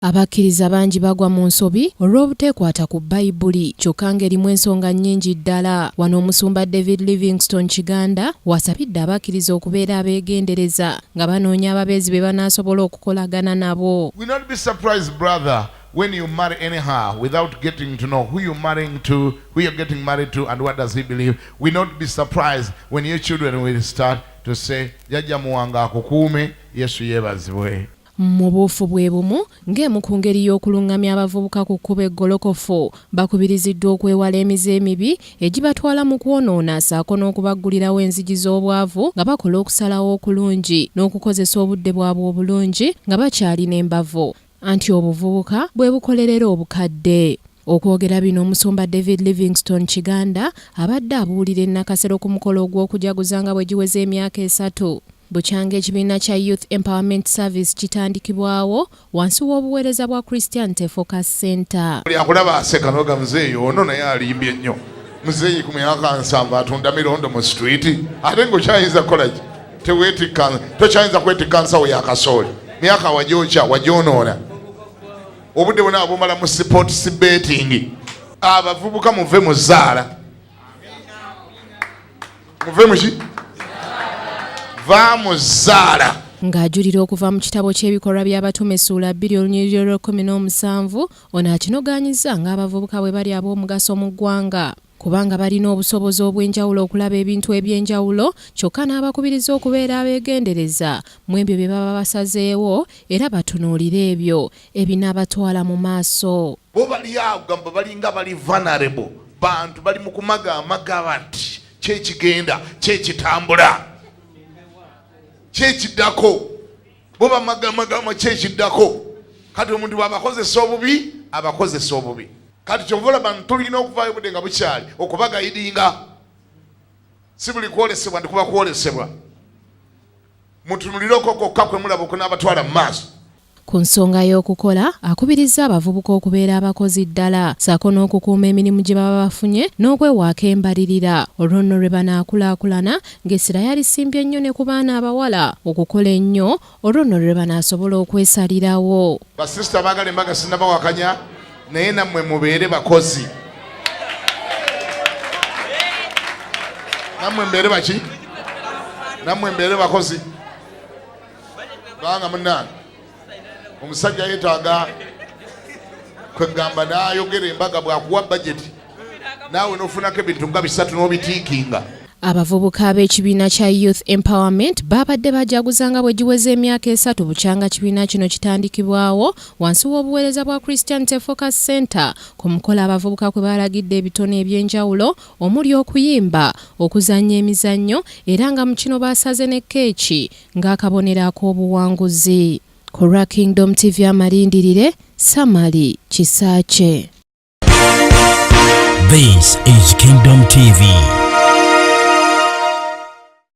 Abakkiriza bangi bagwa mu nsobi olw'obuteekwata ku Bayibuli kyokka ng'erimu ensonga nnyingi ddala. Wano omusumba David Livingstone Kiganda wasabidde abakkiriza okubeera abeegendereza nga banoonya ababeezi be banaasobola okukolagana nabo. We not be surprised, brother, when you marry anyhow without getting to know who you're marrying to, who you're getting married to, and what does he believe. We not be surprised when your children will start to say, Jajja muwanga akukuume, Yesu yeebazibwe. Mu buufu bwe bumu ng'emu ku ngeri y'okulungamya abavubuka ku kkubo eggolokofu bakubiriziddwa okwewala emize emibi egibatwala mu kwonoona ssaako n'okubaggulirawo enzigi z'obwavu nga bakola okusalawo okulungi n'okukozesa obudde bwabwe obulungi nga bakyalina embavu anti obuvubuka bwe bukolerera obukadde. Okwogera bino omusumba David Livingstone Kiganda abadde abuulira e Nakasero ku mukolo ogw'okujaguza nga bwe giweze emyaka 3 bukyanga ekibiina kya Youth Empowerment Service kitandikibwawo wansi w'obuweereza bwa Christianity Focus Center. Akulaba aseka noga muzeeyi ono naye alimbye nnyo. Muzeeyi ku myaka 7 atunda mirondo mu street ate ng'okyayinza kukolaki teweetikkansa tokyayinza kwetikkansa we yakasooli myaka wajoocha wajoonoona obudde bwonna bumala mu sports betting. Abavubuka muve mu zzaala muve muki vamuzala ng'ajulira okuva mu kitabo ky'ebikolwa by'abatume essuula 2:17 ono akinogaanyiza ng'abavubuka bwe bali ab'omugaso mu ggwanga kubanga balina obusobozi obw'enjawulo okulaba ebintu eby'enjawulo kyokka n'abakubiriza okubeera abeegendereza mu ebyo bye baba basazeewo era batunuulira ebyo ebinaabatwala mu maaso. bo bali awo gamba balinga bali vulnerable bantu bali mu kumagaamaga bati kyekigenda kyekitambula kyekiddako bo bamagamagama kyekiddako kati omuntu bwabakozesa obubi kati kyovola bantu tulina okuvaayo budde nga bukyali okubagayidinga si buli kwolesebwa ndikuba kwolesebwa mutunulireko kokka kwe mulaba okunaabatwala mu maaso. Ku nsonga y'okukola akubiriza abavubuka okubeera abakozi ddala ssaako n'okukuuma emirimu gye baba bafunye n'okwewaako embalirira olwo nno lwe banaakulaakulana ng'essira yalisimbye nnyo ne ku baana abawala okukola ennyo olwo nno lwe banaasobola okwesalirawo. Basisita baagala embaga sinnabawakanya naye nammwe mubeere bakozi. Nammwe mbeere baki? Nammwe mbeere bakozi. Banga munnange omusajja yeetaaga kwegamba n'ayogera embaga bw'akuwa bajeti naawe n'ofunako ebintu nga 3 n'obitiikinga. Abavubuka ab'ekibiina kya Youth Empowerment baabadde bajaguza nga bwe giweze emyaka 3 bukyanga kibiina kino kitandikibwawo wansi w'obuweereza bwa Christianity Focus Center ku mukolo abavubuka kwe balagidde ebitone eby'enjawulo omuli okuyimba okuzannya emizannyo era nga mu kino baasaze ne keeki ng'akabonero ak'obuwanguzi. Kora Kingdom TV amalindirire Samali Kisaache. This is Kingdom TV.